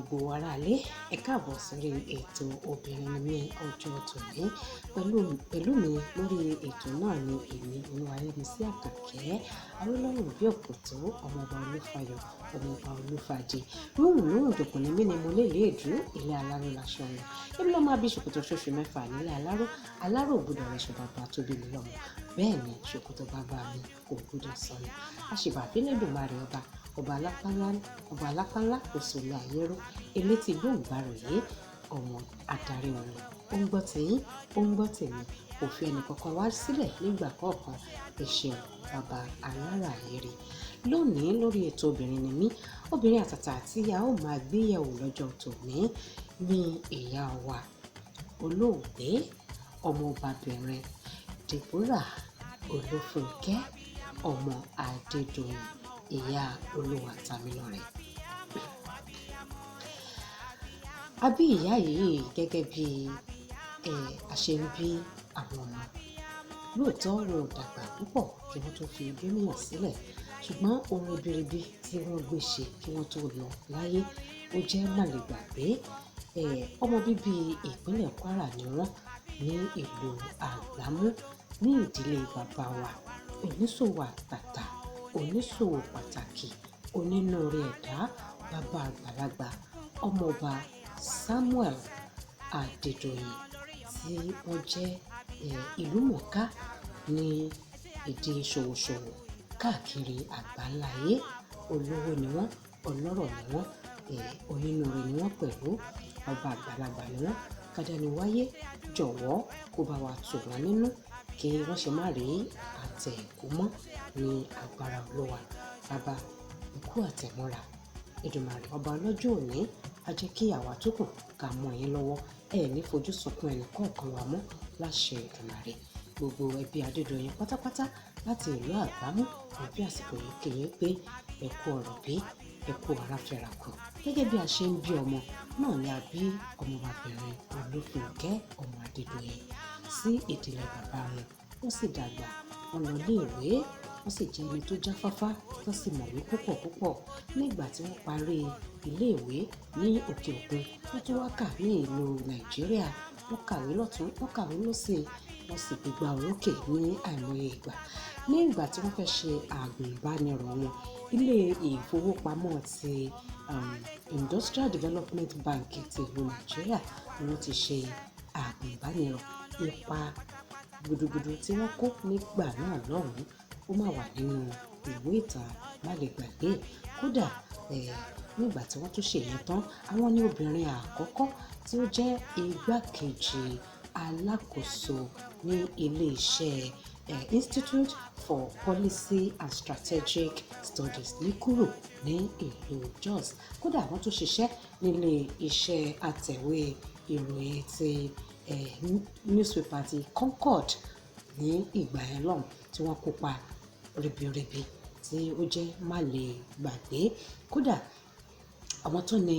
gbogbo aráalé, ẹ káàbọ̀ sórí ètò obìnrin ni mí ọjọ́ tòní. Pẹ̀lú mi lórí ètò náà ni èmi Olúwayẹmísí Àkànkẹ́, Awólọ́wọ̀ bí òkòtó, ọmọọba Olúfayọ̀, ọmọọba Olúfàjì. Lóhùn dòkùn ní mí ni mo lélẹ̀ èdú, ilé aláró láṣọ ọ̀nà. Èmi ló máa bí ṣòkòtò ṣoṣù mẹ́fà nílé aláró gbọ́dọ̀ rẹ̀ ṣọ̀bà bá tóbi mi lọ́mọ. Bẹ́ẹ̀ ni ṣòkòtò bàbá mi kò gbọ́dọ̀ sọnù. Àṣìbàbí lẹ́dùnmarè ọba alápánlá kò sòlù àyẹ́rú, elétí gbòǹgbàròyé, ọmọ adarí ọ̀run. Ó ń gbọ́ tiyín, ó ń gbọ́ tèmi, kò fi ẹnì kankan wá sílẹ̀ nígbà kọ̀ọ̀kan. Ẹ ṣeun bàbá alára ayére. Lónìí lórí ètò obìnrin ni mí, obìnrin àtàtà tí a ó máa gbéyẹ̀wò lọ́jọ́ tòní ní ìyá wa olóògbé ọmọọbabìnrin Deborah Olúfúnkẹ́ ọmọ Adédoyin, ìyá Olúwatamilọ́rẹ. A bí ìyá yìí gẹ́gẹ́ bí a ṣe ń bí àwọn ọmọ. Lóòótọ́ wọn ò dàgbà púpọ̀ kí wọ́n tó fi gómìnà sílẹ̀, ṣùgbọ́n ohun ribiribi tí wọ́n gbé ṣe kí wọ́n tó lọ láyé ó jẹ́ màlẹ́gbàgbé. Ọmọ bíbí ìpínlẹ̀ Kwara ni wọ́n, ní ìlú Àgbámú, ní ìdílé bàbá wa, oníṣòwò àtàtà, oníṣòwò pàtàkì, onínúure ẹ̀dá, bàbá àgbàlagbà, ọmọọba Samuel Adédoyin, tí wọ́n jẹ́ ìlúmọ̀ọ́ká ní èdè ṣòwòṣòwò káàkiri àgbáláyé. Olówó ni wọ́n, ọlọ́rọ̀ ni wọ́n, onínúure ni wọ́n pẹ̀lú, bàbá àgbàlagbà ni wọ́n. Kádániwáyé jọ̀wọ́ kó bá wa tù wọ́n nínú kí wọ́n ṣe má rí àtẹ̀kù mọ́ ní agbára Olúwa. Bàbá ikú àtẹ̀mọ́ra, Èdùmàrè ọba ọlọ́jọ́ òní á jẹ́ kí àwa tó kù ká mọ́ yín lọ́wọ́. Ẹ ní fojú sunkún ẹnì kọ̀ọ̀kan wa mọ́ láṣẹ Èdùmàrè. Gbogbo ẹbí Adédoyin pátápátá láti ìlú Àgbámú àbí àsìkò yìí kéye pé ẹ kú ọ̀rọ̀ bí, ẹ kú ara fẹ́ra kù. Gẹ́gẹ́ bí a ṣe ń bí ọmọ náà ni a bí ọmọbabìnrin Olúfúnkẹ́ ọmọ Adédoyin sí ìdílé bàbá wọn. Wọ́n sì dàgbà, wọ́n lọ ilé-ìwé, wọ́n sì jẹ́ ẹni tó jáfáfá tó sì mọ̀wé púpọ̀. Nígbà tí wọ́n parí ilé-ìwé ní òkè òkun, wọ́n tún wá kà ní ìlú Nàìjíríà. Wọ́n kàwé lọ́tún, wọ́n kàwé lósì, wọ́n sì gbégbá orókè ní àìmọye ìgbà. Ní ìgbà tí wọ́n fẹ́ ṣe àgùnbánirọ̀ wọn, ilé ìfowópamọ́ ti Industrial Development Bank ti ìlú Nàìjíríà ni wọ́n ti ṣe àgùnbánirọ̀. Ipa gudugudu tí wọ́n kó nígbà náà lọ́hùn-ún ó máa wà nínú ìwé ìtàn málẹ̀gbàgbé. Kódà nígbà tí wọ́n tún ṣe yẹn tán, àwọn ní obìnrin àkọ́kọ́ tí ó jẹ́ igbákejì alákòóso ní ilé-iṣẹ́ Institute for Policy and Strategic Studies ní Kúrò ní ìlú Jos. Kódà wọ́n tún ṣiṣẹ́ nílé iṣẹ́ àtẹ̀wé ìròyìn ti newspaper ti Concord ní ìgbà yẹn lọ́hùn, tí wọ́n kópa ribiribi tí ó jẹ́ má lè gbàgbé. Kódà àwọn tó ní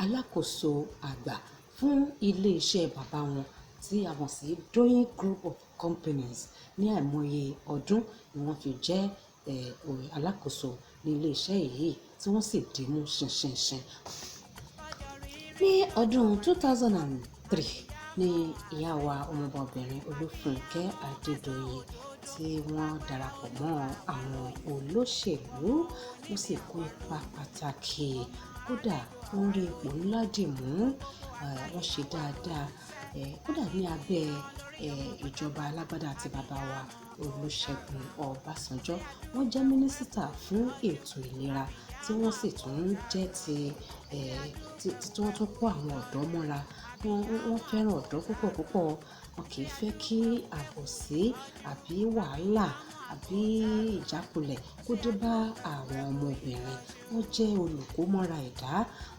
alákòóso àgbà fún ilé-iṣẹ́ bàbá wọn tí a mọ̀ sí Doyin Group of Companies ní àìmọye ọdún ni wọ́n fi jẹ́ alákòóso ní ilé-iṣẹ́ yìí tí wọ́n sì dìímú ṣinṣinṣin. Ní ọdún 2003 ni ìyá wa ọmọbabìnrin Olúfúnkẹ́ Adédoyin tí wọ́n darapọ̀ mọ́ àwọn olóṣèlú, wọ́n sì kó ipa pàtàkì. Kódà wọ́n rí ipò ńlá dìmú, wọ́n ṣe dáadáa. Kódà ní abẹ́ ìjọba alágbádá àti bàbá wa Olúṣẹ́gun Ọbásanjọ́, wọ́n jẹ́ mínísítà fún ètò ìlera tí wọ́n sì tún jẹ́ tí wọ́n tún kó àwọn ọ̀dọ́ mọ́ra. Wọ́n fẹ́ràn ọ̀dọ́ púpọ̀. Wọn kì í fẹ́ kí àbòsí àbí wàhálà àbí ìjákulẹ̀ kó dé bá àwọn ọmọbìnrin. Wọ́n jẹ́ olùkómọ́ra ẹ̀dá,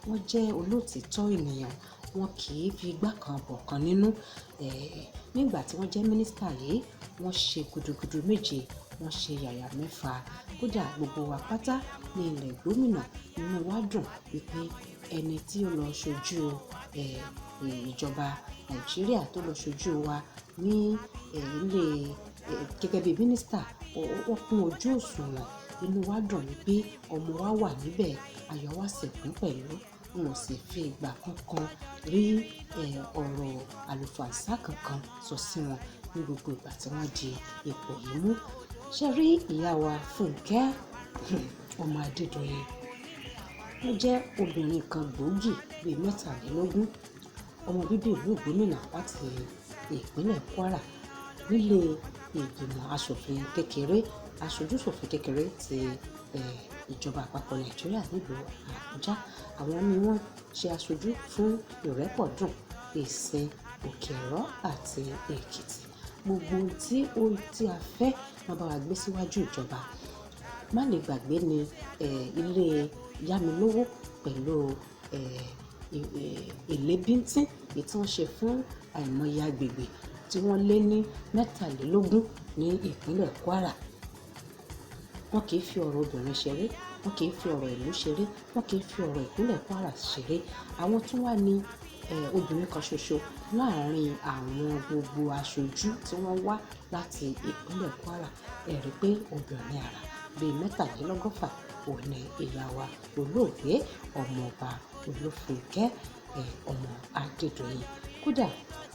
wọ́n jẹ́ olótìítọ́ ènìyàn, wọn kì í fi igbá kan bọ̀ kan nínú. Nígbà tí wọ́n jẹ́ mínísítà yìí, wọ́n ṣe gudugudu méje, wọ́n ṣe yàyà mẹ́fà. Kódà gbogbo wa pátá ní ilẹ̀ gómìnà inú wa dùn wípé ẹni tí ó lọ ṣojú ìjọba Nàìjíríà tó lọ ṣojú wa ní ilé gẹ́gẹ́ bí mínísítà, ó kún ojú òṣùwọ̀n. Inú wa dùn wípé ọmọ wa wà níbẹ̀, ayọ̀ wa sì kún pẹ̀lú. wọn ò sì fi ìgbà kankan rí ọ̀rọ̀ àlùfàǹsá kankan sọ sí wọn ní gbogbo ìgbà tí wọ́n di ipò yìí mú. Ṣé rí ìyá wa Fúnkẹ́ ọmọ Adédoyin, ó jẹ́ obìnrin kan gbòógì bíi 23, ọmọ bíbí ìlú Ìgbómìnà láti ìpínlẹ̀ Kwara, nílé ìgbìmọ̀ aṣòfin kékeré, aṣojú-ṣòfin kékeré ti ìjọba àpapọ̀ Nàìjíríà nílùú Àbújá. Àwọn ni wọ́n ṣe aṣojú fún Ìrẹ́pọ̀dùn, Ìsìn, Òkè-Ọ̀rọ̀ àti Èkìtì. Gbogbo tí a fẹ́ wọ́n bá wa gbé síwájú ìjọba. Má lè gbàgbé ni ilé yámilówó pẹ̀lú èlé bíntín èyí tí wọ́n ṣe fún àìmọye agbègbè tí wọ́n lé ní 23 ní ìpínlẹ̀ Kwara. Wọn kì í fi ọ̀rọ̀ obìnrin ṣeré, wọn kì í fi ọ̀rọ̀ ìlú ṣeré, wọn kì í fi ọ̀rọ̀ ìpínlẹ̀ Kwara ṣeré. Àwọn tún wà ní obìnrin kan ṣoṣo láàárín àwọn gbogbo aṣojú tí wọ́n wá láti ìpínlẹ̀ Kwara. Ẹ rí pé obìnrin àrà bíi 63 òun ni ìyá wa olóògbé ọmọọba Olúfúnkẹ́ ọmọ Adédoyin. Kódà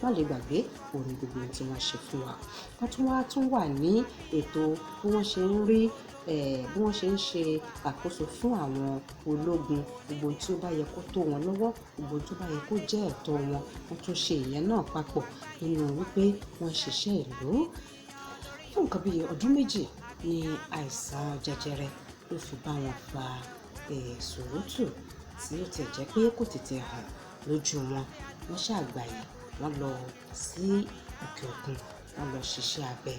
má lè gbàgbé òun ni gbogbo tí wọ́n ṣe fún wa. Wọ́n tún wà ní ètò bí wọ́n ṣe ń rí bí wọ́n ṣe ń ṣe àkóso fún àwọn ológun, gbogbo tí ó bá yẹ kó tó wọn lọ́wọ́, gbogbo tí ó bá yẹ kó jẹ́ ẹ̀tọ́ wọn, wọ́n tún ṣe ìyẹn náà papọ̀ nínú wípé wọ́n ń ṣiṣẹ́ ìlú. Fún nǹkan bí ọdún 2 ni àìsàn jẹjẹrẹ ló fi bá wọn fa sùúrùtù, tí ó tẹ̀ jẹ́ pé kò tètè hàn lójú wọn. Wọ́n ṣàgbàyè, wọ́n lọ sí òkè òkun, wọ́n lọ ṣiṣẹ́ abẹ.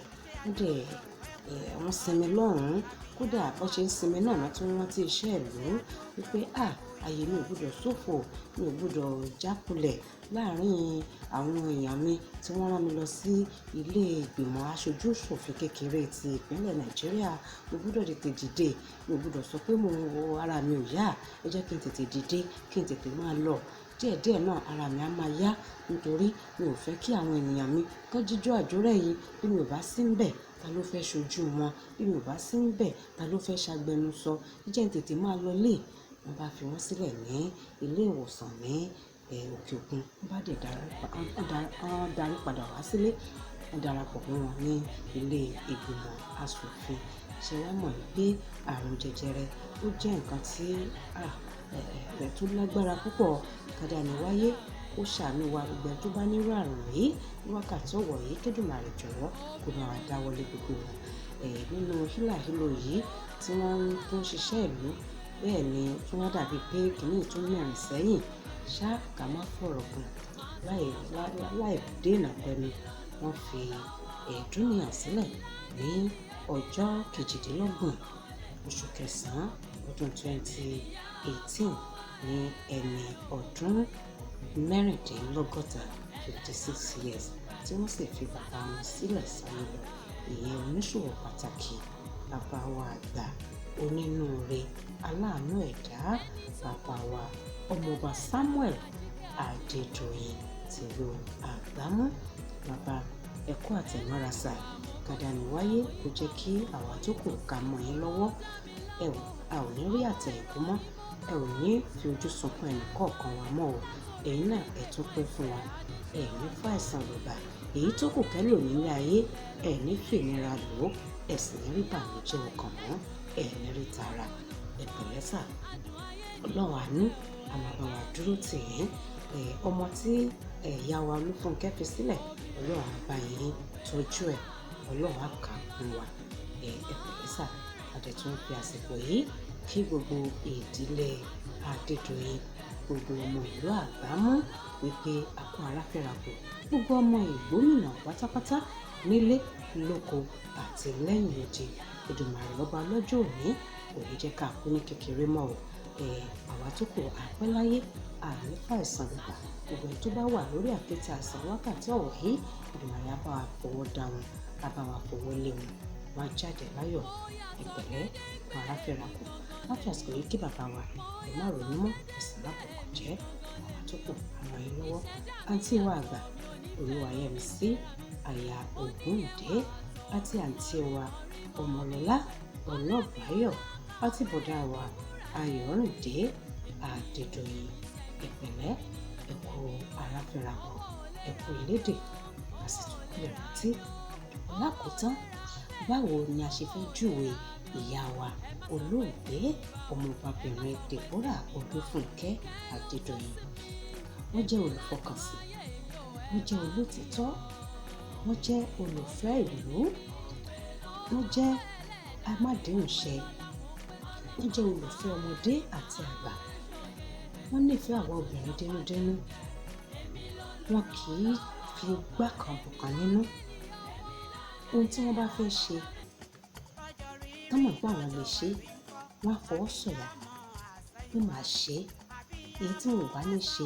Wọ́n sinmi lọ́hùn-ún. Kódà bó ṣe ń sinmi náà wọ́n tún rántí iṣẹ́ ìlú wípé ààyè mi ò gbọdọ̀ ṣòfò, mi ò gbọdọ̀ jákulẹ̀ láàárín àwọn èèyàn mi tí wọ́n rán mi lọ sí ilé ìgbìmọ̀ aṣojú ṣòfin kékeré ti ìpínlẹ̀ Nàìjíríà. Mo gbọdọ̀ tètè dìde, mi ò gbọdọ̀ sọ pé ara mi ò yá, ẹ jẹ́ kí n tètè dìde, kí n tètè máa lọ. Díẹ̀díẹ̀ náà ara mi á máa yá, nítorí mi ò fẹ́ kí àwọn ènìyàn mi kán jíjó àjórẹ̀ yìí. Bí mi ò bá sí níbẹ̀, ta ló fẹ́ ṣojú wọn? Bí mi ò bá sí níbẹ̀, ta ló fẹ́ ṣagbẹnusọ? Jẹ́ n tètè máa lọ lé. Wọ́n bá fi wọ́n sílẹ̀ ní ilé ìwòsàn ní òkè òkun. Wọ́n bá darí padà wá sílé. Wọ́n darapọ̀ mọ́ wọn ní ilé ìgbìmọ̀ aṣòfin. Ṣé wọ́n mọ̀ wípé àrùn jẹjẹrẹ ó jẹ́ nǹkan tí rẹ̀ tó lágbára púpọ̀. Kàdáníwáyé ó ṣàánú wa, gbogbo ẹni tó bá nírú àrùn yìí ní wákàtí ọ̀wọ̀ yìí, k'Èdùmàrè jọ̀wọ́ kó bá wa dáwọ́lé gbogbo wọn. Nínú hílàhílo yìí tí wọ́n tún ṣiṣẹ́ ìlú, bẹ́ẹ̀ ni tí wọ́n dàbí pé kìíní tún mẹ́rin sẹ́yìn. Ṣá ká má fọ̀rọ̀ gùn, láì dènà pẹnu, wọ́n fi dúníyàn sílẹ̀ ní ọjọ́ 28 oṣù kẹsàn-án ọdún 2018 ní ẹni ọdún 56 years, tí wọ́n sì fi bàbá wọn sílẹ̀ sáyé lọ. Ìyẹn oníṣòwò pàtàkì, bàbá wa àgbà, onínúure, aláàánú ẹ̀dá, bàbá wa ọmọọba Samuel Adédoyin tìlú Àgbámú. Bàbá ẹ kú àtẹ̀mọ́ra sà. Kàdáníwáyé kó jẹ́ kí àwa tó kù ká mọ́ yín lọ́wọ́. A ò ní rí àtẹ̀yìnkú mọ́, ẹ ò ní fi ojú sunkún ẹnì kọ̀ọ̀kan wa mọ́ o. Ẹ̀yin náà ẹ tún pẹ́ fún wa, ẹ ní fàìsàn lọ́ba. Èyí tó kù kẹ́lò nílé ayé, ẹ ní fìnira lò ó, ẹ sì ní rí bànújẹ́ ọkàn mọ́, ẹ ní rí tara. Ẹ pẹ̀lẹ́ sà. Ọlọ́run àánú a máa bá wa dúró tì yín. Ọmọ tí ìyá wa Olúfúnkẹ́ fi sílẹ̀, Ọlọ́run á bá yín tọ́jú ẹ̀, Ọlọ́run á kà fún wa. Ẹ pẹ̀lẹ́ sà. A dẹ̀ tún fi àsìkò yìí kí gbogbo ìdílé Adédoyin, gbogbo ọmọ ìlú Àgbámú wípé a kú ara fẹ́ra kù. Gbogbo ọmọ Ìgbómìnà pátápátá nílé, lóko àti lẹ́yìn odi. Èdùmàrè lọ́ba lọ́jọ́ òní kò ní jẹ́ ká kú ní kékeré mọ́ o. Àwa tó kù àpẹ́ láyé, àní fàìsàn lọ́ba. Gbogbo ẹni tó bá wà lórí àkéte àìsàn wákàtí ọ̀wọ̀ yìí, Èdùmàrè á bá wa fọwọ́ dá wọn, á bá wa fọwọ́ lé wọn. Wọ́n á jáde láyọ̀. Ìpẹ̀lẹ́ kú ara fẹ́ra kù. Láti àsìkò yìí kí bàbá wa ẹ má ronú mọ́, ẹ̀sìn lákòókò jẹ́. Àwa tó kù àwọn yín lọ́wọ́. Àǹtí wa àgbà Olúwayẹmisí aya Ògúndé àti àǹtí wa Ọmọlọ́lá Ọ̀nàbáyọ̀ àti bọ̀dá wa Ayọ̀rìndé Adédoyin. ìpẹ̀lẹ́, ẹ kú ara fẹ́ra kù, ẹ kú ìlédè, a sì tún kú ìrántí. Lákòótán, báwo ni a ṣe fẹ́ júwe ìyá wa olóògbé ọmọbabìnrin Deborah Odúfúnkẹ́ Adédoyin? Wọ́n jẹ́ olùfọkànsìn, wọ́n jẹ́ olótìítọ́, wọ́n jẹ́ olùfẹ́ ìlú, wọ́n jẹ́ amádéhùnṣẹ, wọ́n jẹ́ olùfẹ́ ọmọdé àti àgbà, wọ́n nífẹ̀ẹ́ àwa obìnrin dénúdénú, wọn kì í fi igbá kan bọ̀kan nínú. Ohun tí wọ́n bá fẹ́ ṣe, tán mọ̀ pé àwọn lè ṣe, wọ́n á fọwọ́ sọ̀yà pé màá ṣe é. Èyí tí wọn ò bá ní ṣe,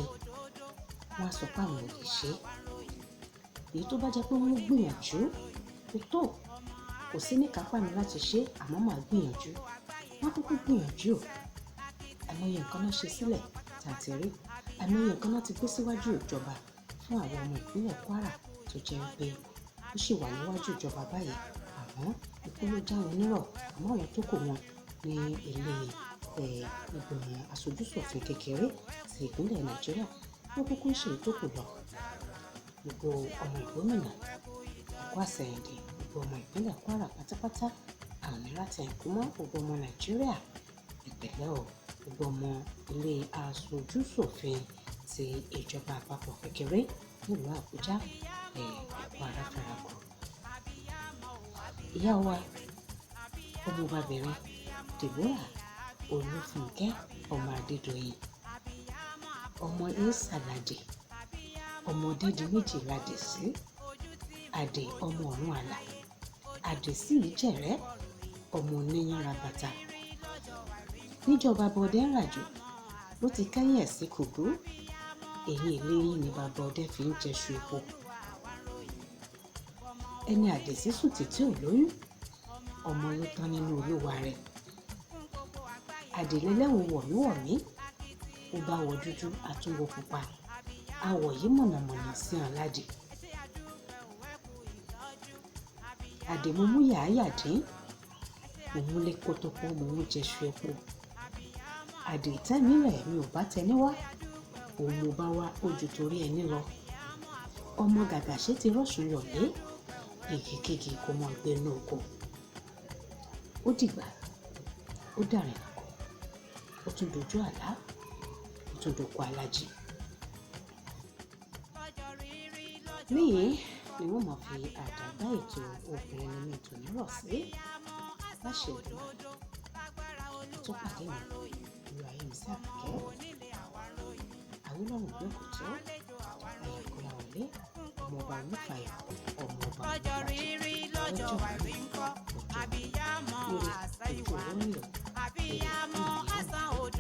wọ́n á sọ pé àwọn ò lè ṣe é. Èyí tó bá jẹ́ pé wọ́n gbìyànjú pé tó kò sí ní kápá mi láti ṣe, àmọ́ màá gbìyànjú, wọ́n kúkú gbìyànjú. Àìmọye nǹkan náà ṣe sílẹ̀ tàǹtì rí, àìmọye nǹkan náà ti gbé síwájú ìjọba fún àwọn ọmọ ìpínlẹ̀ Kwara tó jẹ́ wípé ó sì wà níwájú ìjọba báyìí, àmọ́ ikú ló já wọn nírọ̀. Àmọ́ àwọn tó kù wọn ní ilé ìgbìmọ̀ aṣojúṣòfin kékeré ti ìpínlẹ̀ Nàìjíríà wọ́n kúkú ń ṣe tó kù lọ. Gbogbo ọmọ ìgbómìnà kó àsẹ̀yìndì, gbogbo ọmọ ìpínlẹ̀ Kwara pátápátá, àwọn ní láti ẹ̀kú mọ́ gbogbo ọmọ Nàìjíríà ìpínlẹ̀ o, gbogbo ọmọ ilé aṣojúṣòfin ti ìjọba àpapọ̀ kékeré nílùú Àbújá ẹ̀kú ara fẹ́ra kù. Ìyá wa ọmọbabìnrin Deborah Olúfúnkẹ́ ọmọ Adédoyin, ọmọ Ìsàlàdé, ọmọ dídí méjì ládè sí, àdè ọmọ ọ̀run àlà, àdè sí ìjẹ̀rẹ́, ọmọ oníyan rabata. Níjọba bọdẹ ń ràjò ló ti kẹ́yìn ẹ̀ sí kùbú, èyí ìlérí ni bàbá ọdẹ fi ń jẹṣu epo. Ẹni àdè sísùn títí ò lóyún, ọmọ ló tán nínú olúwa rẹ̀. Àdè lẹ́lẹ́wọ̀n wọ̀míwọ̀mí, ó bá wọ dúdú àtúnwò pupa, àwọ̀ yìí mọ̀nàmọ̀nà sí hàn ládì. Àdè mo mú yàáyà dín, mo mú lé kótópó, mo mú jẹṣu epo. Àdè ìtẹ́mi rẹ̀ mi ò bá tẹni wá, òun mo bá wá ojú torí ẹni lọ. Ọmọ gàgàṣé ti rọ́ṣùn yọ̀lé, ègègègè kò mọ ìgbé inú oko. Ó dìgbà, ó dàrin àkọ́, ó tún dojú àlá, ó tún dòkó alájì. Níyì ni wọ́n máa fi àdàgbà ètò obìnrin nínú ètò nírọ̀ sí láṣẹ Èdùmàrè. Tó pàdé mi Olúwayẹmísí Àbíkẹ́, Awólọ́run Gbókùtó, Ayọ̀kọ́láwọlé, ọmọọba Olúfàyà, ọmọọba Olúfàjì, lọ́jọ́ àìrí ńkọ́, àbíyámọ́ àṣà ìwà, àbíyámọ́ àṣà òde.